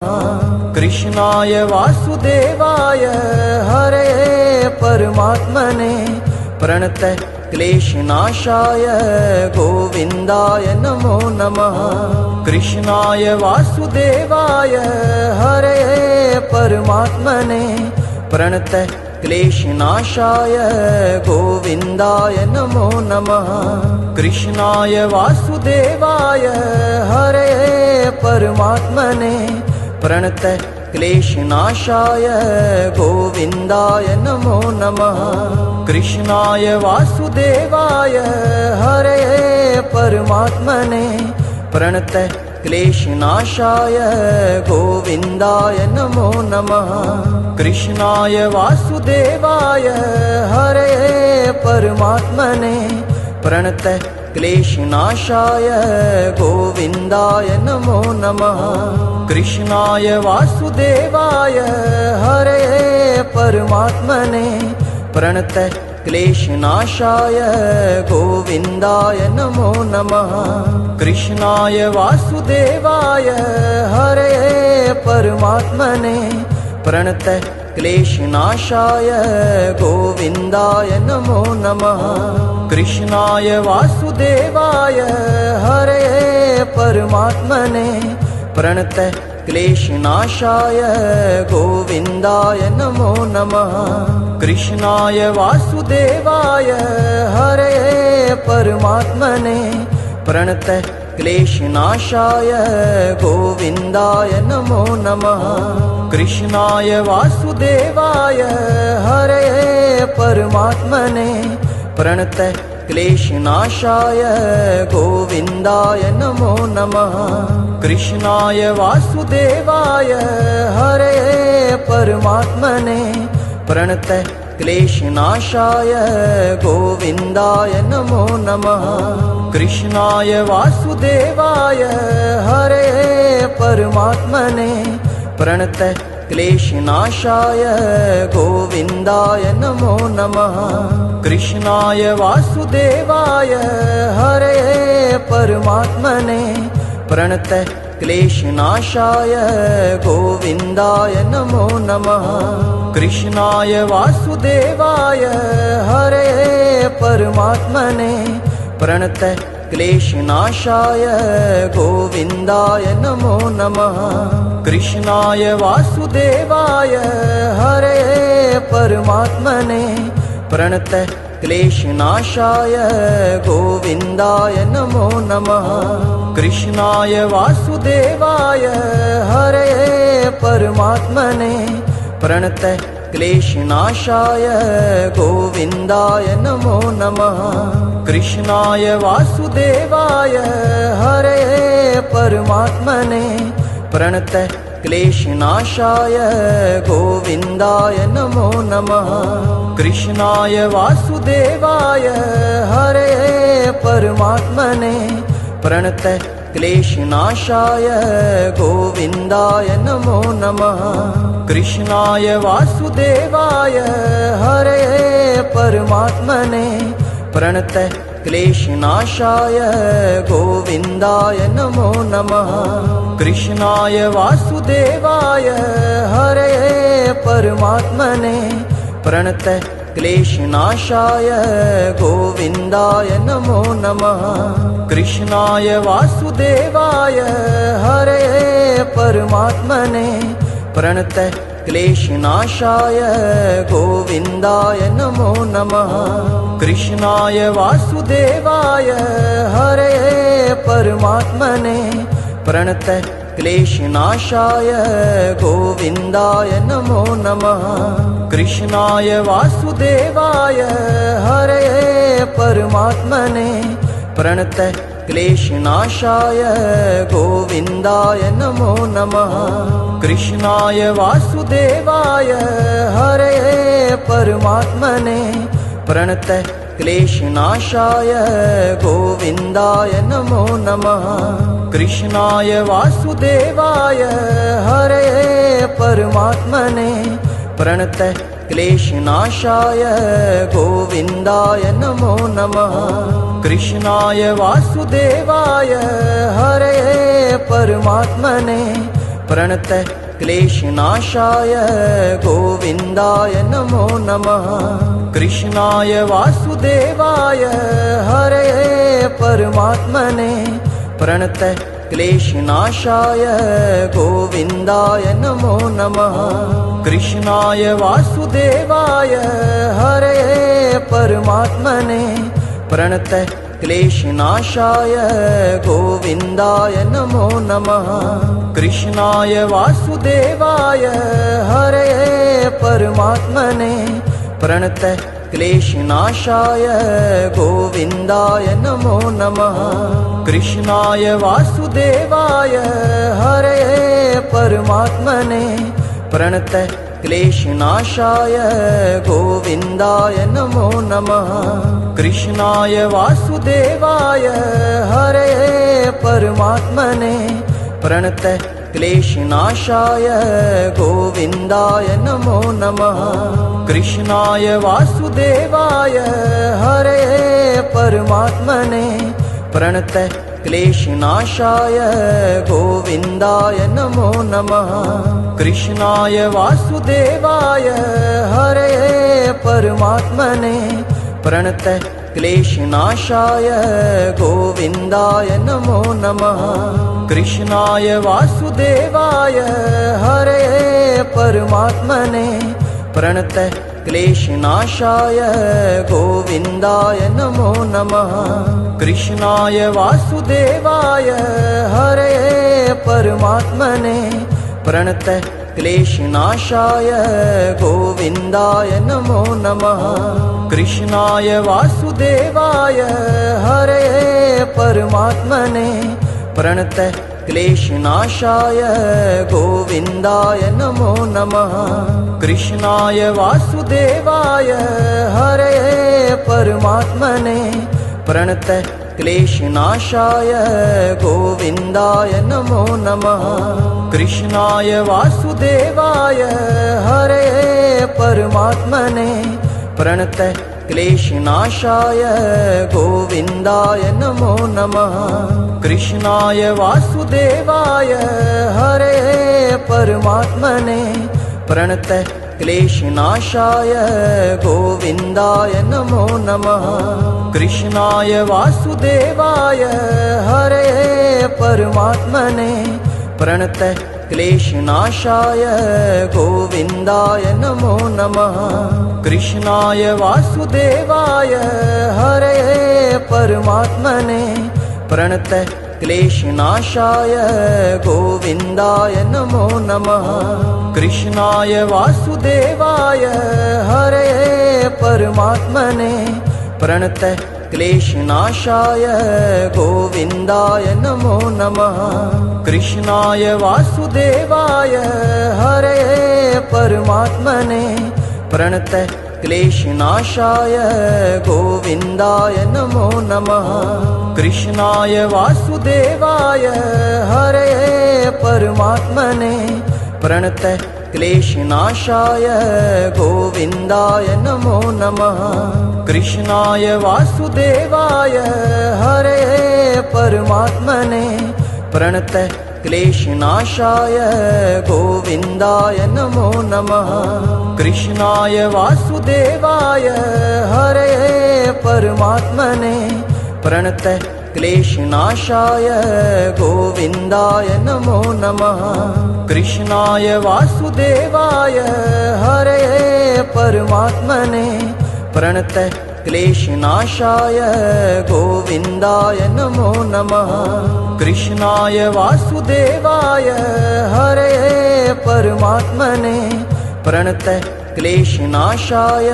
कृष्णाय वासुदेवाय हरे परमात्मने प्रणतः क्लेशनाशाय गोविन्दाय नमो नमः। कृष्णाय वासुदेवाय हरे परमात्मने प्रणतः क्लेशनाशाय गोविन्दाय नमो नमः। कृष्णाय वासुदेवाय हरे परमात्मने प्रणतः क्लेशनाशाय गोविन्दाय नमो नमः। कृष्णाय वासुदेवाय हरे परमात्मने प्रणतः क्लेशनाशाय गोविन्दाय नमो नमः। कृष्णाय वासुदेवाय हरे परमात्मने प्रणतः क्लेशनाशाय गोविन्दाय नमो नमः। कृष्णाय वासुदेवाय हरे परमात्मने प्रणतः क्लेशनाशाय गोविन्दाय नमो नमः। कृष्णाय वासुदेवाय हरे परमात्मने प्रणतः क्लेशनाशाय गोविन्दाय नमो नमः। कृष्णाय वासुदेवाय हरे परमात्मने प्रणतः क्लेशनाशाय गोविन्दाय नमो नमः। कृष्णाय वासुदेवाय हरे परमात्मने प्रणतः क्लेशनाशाय गोविन्दाय नमो नमः। कृष्णाय वासुदेवाय हरे परमात्मने प्रणतः क्लेशनाशाय गोविन्दाय नमो नमः। कृष्णाय वासुदेवाय हरे परमात्मने प्रणतः क्लेशनाशाय गोविन्दाय नमो नमः। कृष्णाय वासुदेवाय हरे परमात्मने प्रणतः क्लेशनाशाय गोविन्दाय नमो नमः। कृष्णाय वासुदेवाय हरे परमात्मने प्रणतः क्लेशनाशाय गोविन्दाय नमो नमः। कृष्णाय वासुदेवाय हरे परमात्मने प्रणतः क्लेशनाशाय गोविन्दाय नमो नमः। कृष्णाय वासुदेवाय हरे परमात्मने प्रणतः क्लेशनाशाय गोविन्दाय नमो नमः। कृष्णाय वासुदेवाय हरे परमात्मने प्रणतः क्लेशनाशाय गोविन्दाय नमो नमः। कृष्णाय वासुदेवाय हरे परमात्मने प्रणतः क्लेशनाशाय गोविन्दाय नमो नमः। कृष्णाय वासुदेवाय हरे परमात्मने प्रणतः क्लेशनाशाय गोविन्दाय नमो नमः। कृष्णाय वासुदेवाय हरे परमात्मने प्रणतः क्लेशनाशाय गोविन्दाय नमो नमः। कृष्णाय वासुदेवाय हरे परमात्मने प्रणतः क्लेशनाशाय गोविन्दाय नमो नमः। कृष्णाय वासुदेवाय हरे परमात्मने प्रणतः क्लेशनाशाय गोविन्दाय नमो नमः। कृष्णाय वासुदेवाय हरे परमात्मने प्रणतः क्लेशनाशाय गोविन्दाय नमो नमः। कृष्णाय वासुदेवाय हरे परमात्मने प्रणतः क्लेशनाशाय गोविन्दाय नमो नमः। कृष्णाय वासुदेवाय हरे परमात्मने प्रणतः क्लेशनाशाय गोविन्दाय नमो नमः। कृष्णाय वासुदेवाय हरे परमात्मने प्रणतः क्लेशनाशाय गोविन्दाय नमो नमः। कृष्णाय वासुदेवाय हरे परमात्मने प्रणतः क्लेशनाशाय गोविन्दाय नमो नमः। कृष्णाय वासुदेवाय हरये परमात्मने प्रणतः क्लेशनाशाय गोविन्दाय नमो नमः। कृष्णाय वासुदेवाय हरये परमात्मने प्रणतः क्लेशनाशाय गोविन्दाय नमो नमः। कृष्णाय वासुदेवाय हरये परमात्मने प्रणतः क्लेशनाशाय गोविन्दाय नमो नमः। कृष्णाय वासुदेवाय हरये परमात्मने प्रणतः क्लेशनाशाय गोविन्दाय नमो नमः। कृष्णाय वासुदेवाय हरये परमात्मने प्रणतः क्लेशनाशाय गोविन्दाय नमो नमः। कृष्णाय वासुदेवाय हरये परमात्मने प्रणतः क्लेशनाशाय गोविन्दाय नमो नमः। कृष्णाय वासुदेवाय हरये परमात्मने प्रणतः क्लेशनाशाय गोविन्दाय नमो नमः। कृष्णाय वासुदेवाय हरये परमात्मने प्रणतः क्लेशनाशाय गोविन्दाय नमो नमः। कृष्णाय वासुदेवाय हरये परमात्मने प्रणतः क्लेशनाशाय गोविन्दाय नमो नमः। कृष्णाय वासुदेवाय हरये परमात्मने प्रणतः क्लेशनाशाय गोविन्दाय नमो नमः। कृष्णाय वासुदेवाय हरये परमात्मने प्रणतः क्लेशनाशाय गोविन्दाय नमो नमः। कृष्णाय वासुदेवाय हरये परमात्मने प्रणतः क्लेशनाशाय गोविन्दाय नमो नमः। कृष्णाय वासुदेवाय हरये परमात्मने प्रणतः क्लेशनाशाय गोविन्दाय नमो नमः। कृष्णाय वासुदेवाय हरये परमात्मने प्रणतः क्लेशनाशाय गोविन्दाय नमो नमः। कृष्णाय वासुदेवाय हरये परमात्मने प्रणतः क्लेशनाशाय गोविन्दाय नमो नमः। कृष्णाय वासुदेवाय हरये परमात्मने प्रणतः क्लेशनाशाय गोविन्दाय नमो नमः। कृष्णाय वासुदेवाय हरये परमात्मने प्रणतः क्लेशनाशाय गोविन्दाय नमो नमः। कृष्णाय वासुदेवाय हरये परमात्मने प्रणतः क्लेशनाशाय गोविन्दाय नमो नमः। कृष्णाय वासुदेवाय हरये परमात्मने प्रणतः क्लेशनाशाय गोविन्दाय नमो नमः। कृष्णाय वासुदेवाय हरये परमात्मने प्रणतः क्लेशनाशाय गोविन्दाय नमो नमः। कृष्णाय वासुदेवाय हरये परमात्मने प्रणतः क्लेशनाशाय गोविन्दाय नमो नमः। कृष्णाय वासुदेवाय हरये परमात्मने प्रणतः क्लेशनाशाय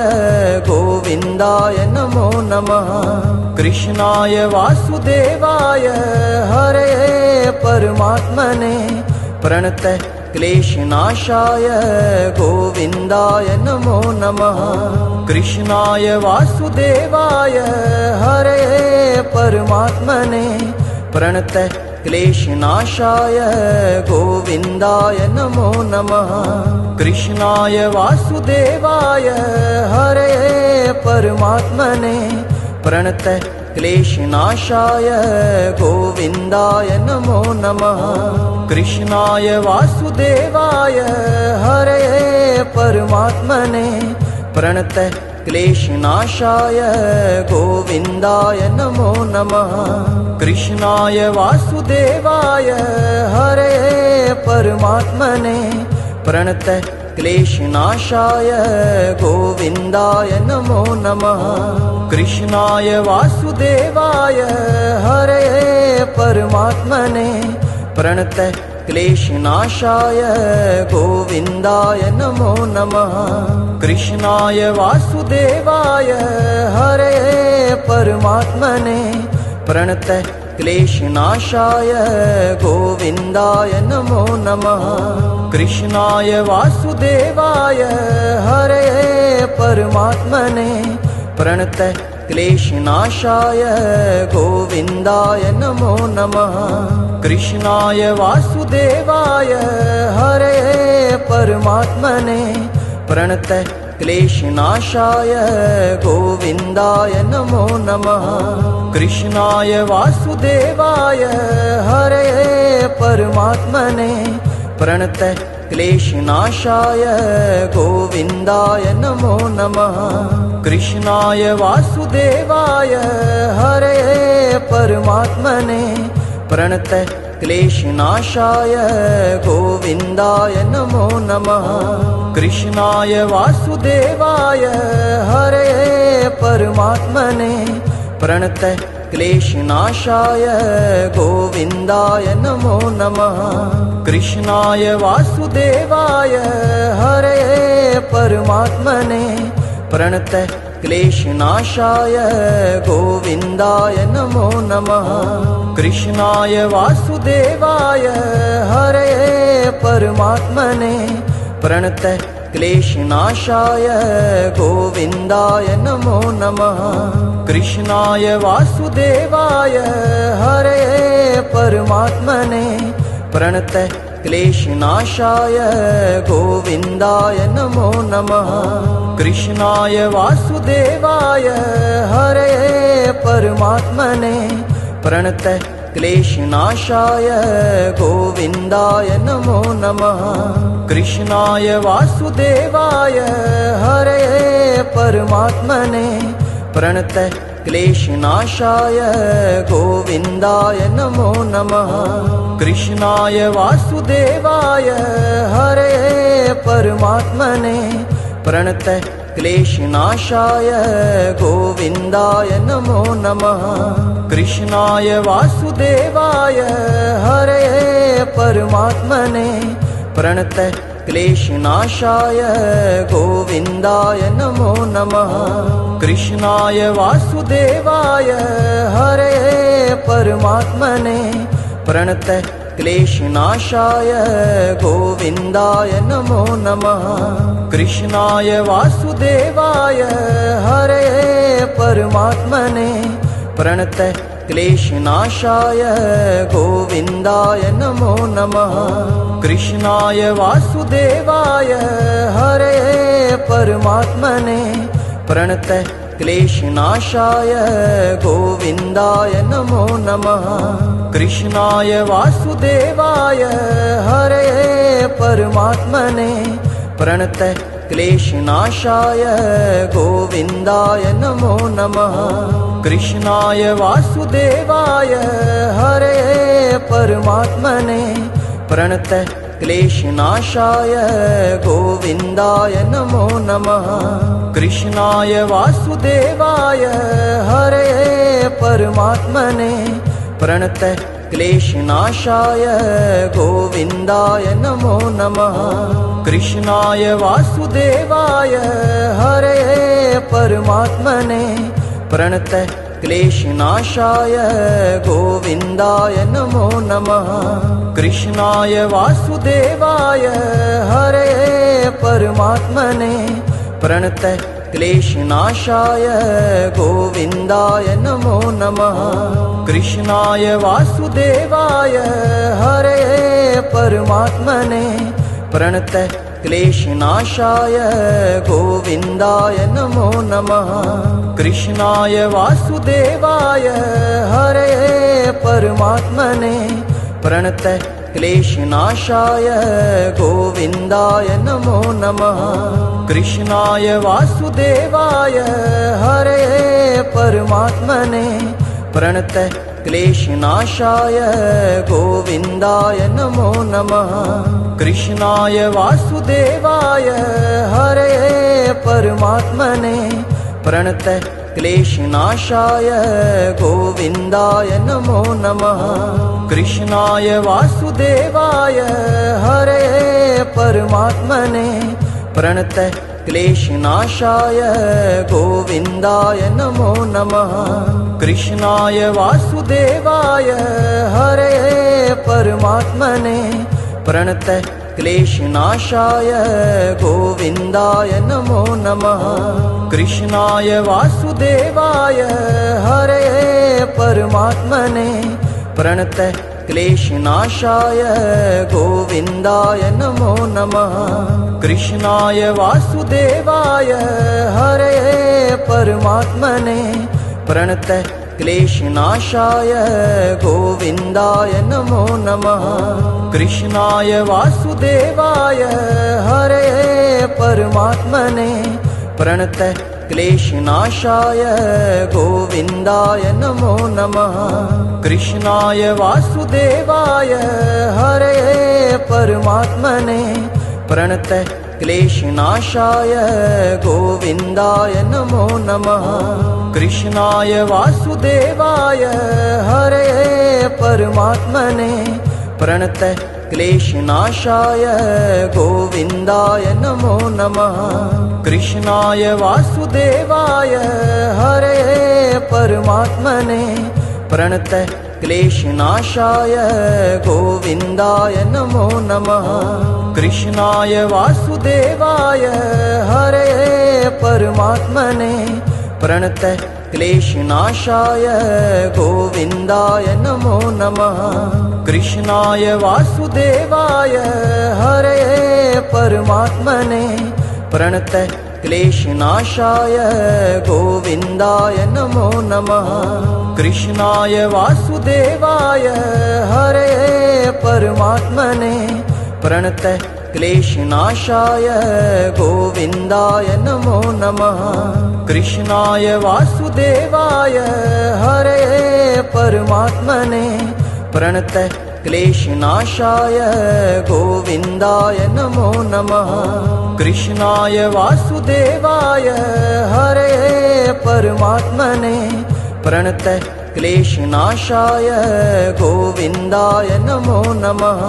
गोविन्दाय नमो नमः। कृष्णाय वासुदेवाय हरये परमात्मने प्रणतः क्लेशनाशाय गोविन्दाय नमो नमः। कृष्णाय वासुदेवाय हरये परमात्मने प्रणतः क्लेशनाशाय गोविन्दाय नमो नमः। कृष्णाय वासुदेवाय हरये परमात्मने प्रणतः क्लेशनाशाय गोविन्दाय नमो नमः। कृष्णाय वासुदेवाय हरये परमात्मने प्रणतः क्लेशनाशाय गोविन्दाय नमो नमः। कृष्णाय वासुदेवाय हरये परमात्मने प्रणतः क्लेशनाशाय गोविन्दाय नमो नमः। कृष्णाय वासुदेवाय हरये परमात्मने प्रणतः क्लेशनाशाय गोविन्दाय नमो नमः। कृष्णाय वासुदेवाय हरये परमात्मने प्रणतः क्लेशनाशाय गोविन्दाय नमो नमः। कृष्णाय वासुदेवाय हरये परमात्मने प्रणतः क्लेशनाशाय गोविन्दाय नमो नमः। कृष्णाय वासुदेवाय हरये परमात्मने प्रणतः क्लेशनाशाय गोविन्दाय नमो नमः। कृष्णाय वासुदेवाय हरये परमात्मने प्रणतः क्लेशनाशाय गोविन्दाय नमो नमः। कृष्णाय वासुदेवाय हरये परमात्मने प्रणतः क्लेशनाशाय गोविन्दाय नमो नमः। कृष्णाय वासुदेवाय हरये परमात्मने प्रणतः क्लेशनाशाय गोविन्दाय नमो नमः। कृष्णाय वासुदेवाय हरये परमात्मने प्रणतः क्लेशनाशाय गोविन्दाय नमो नमः। कृष्णाय वासुदेवाय हरये परमात्मने प्रणतः क्लेशनाशाय गोविन्दाय नमो नमः। कृष्णाय वासुदेवाय हरये परमात्मने प्रणतः क्लेशनाशाय गोविन्दाय नमो नमः। कृष्णाय वासुदेवाय हरये परमात्मने प्रणतः क्लेशनाशाय गोविन्दाय नमो नमः। कृष्णाय वासुदेवाय हरये परमात्मने प्रणतः क्लेशनाशाय गोविन्दाय नमो नमः। कृष्णाय वासुदेवाय हरये परमात्मने प्रणतः क्लेशनाशाय गोविन्दाय नमो नमः। कृष्णाय वासुदेवाय हरये परमात्मने प्रणतः क्लेशनाशाय गोविन्दाय नमो नमः। कृष्णाय वासुदेवाय हरये परमात्मने प्रणतः क्लेशनाशाय गोविन्दाय नमो नमः। कृष्णाय वासुदेवाय हरये परमात्मने प्रणतः क्लेशनाशाय गोविन्दाय नमो नमः। कृष्णाय वासुदेवाय हरये परमात्मने प्रणतः क्लेशनाशाय गोविन्दाय नमो नमः। कृष्णाय वासुदेवाय हरये परमात्मने प्रणतः क्लेशनाशाय गोविन्दाय नमो नमः। कृष्णाय वासुदेवाय हरये परमात्मने प्रणतः क्लेशनाशाय गोविन्दाय नमो नमः। कृष्णाय वासुदेवाय हरये परमात्मने प्रणतः क्लेशनाशाय गोविन्दाय नमो नमः। कृष्णाय वासुदेवाय हरये परमात्मने प्रणतः क्लेशनाशाय गोविन्दाय नमो नमः। कृष्णाय वासुदेवाय हरये परमात्मने प्रणतः क्लेशनाशाय गोविन्दाय नमो नमः। कृष्णाय वासुदेवाय हरये परमात्मने प्रणतः क्लेशनाशाय गोविन्दाय नमो नमः। कृष्णाय वासुदेवाय हरये परमात्मने प्रणतः क्लेशनाशाय गोविन्दाय नमो नमः। कृष्णाय वासुदेवाय हरये परमात्मने प्रणतः क्लेशनाशाय गोविन्दाय नमो नमः। कृष्णाय वासुदेवाय हरये परमात्मने प्रणतः क्लेशनाशाय गोविन्दाय नमो नमः। कृष्णाय वासुदेवाय हरये परमात्मने प्रणतः क्लेशनाशाय गोविन्दाय नमो नमः। कृष्णाय वासुदेवाय हरये परमात्मने प्रणतः क्लेशनाशाय गोविन्दाय नमो नमः। कृष्णाय वासुदेवाय हरये परमात्मने प्रणतः क्लेशनाशाय गोविन्दाय नमो नमः। कृष्णाय वासुदेवाय हरये परमात्मने प्रणतः क्लेशनाशाय गोविन्दाय नमो नमः। कृष्णाय वासुदेवाय हरये परमात्मने प्रणतः क्लेशनाशाय गोविन्दाय नमो नमः। कृष्णाय वासुदेवाय हरये परमात्मने प्रणतः क्लेशनाशाय गोविन्दाय नमो नमः। कृष्णाय वासुदेवाय हरये परमात्मने प्रणतः क्लेशनाशाय गोविन्दाय नमो नमः। कृष्णाय वासुदेवाय हरये परमात्मने प्रणतः क्लेशनाशाय गोविन्दाय नमो नमः। कृष्णाय वासुदेवाय हरये परमात्मने प्रणतः क्लेशनाशाय गोविन्दाय नमो नमः। कृष्णाय वासुदेवाय हरये परमात्मने प्रणतः क्लेशनाशाय गोविन्दाय नमो नमः। कृष्णाय वासुदेवाय हरये परमात्मने प्रणतः क्लेशनाशाय गोविन्दाय नमो नमः। कृष्णाय वासुदेवाय हरये परमात्मने प्रणतः क्लेशनाशाय गोविन्दाय नमो नमः। कृष्णाय वासुदेवाय हरये परमात्मने प्रणतः क्लेशनाशाय गोविन्दाय नमो नमः।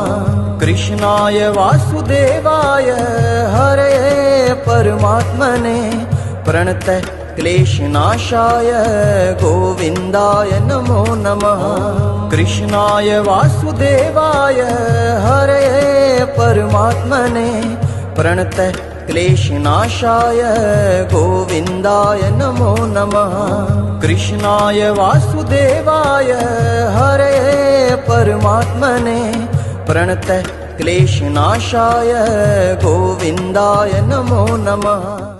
कृष्णाय वासुदेवाय हरये परमात्मने प्रणतः क्लेशनाशाय गोविन्दाय नमो नमः। कृष्णाय वासुदेवाय हरये परमात्मने प्रणतः क्लेशनाशाय गोविन्दाय नमो नमः। कृष्णाय वासुदेवाय हरये परमात्मने प्रणतः क्लेशनाशाय गोविन्दाय नमो नमः।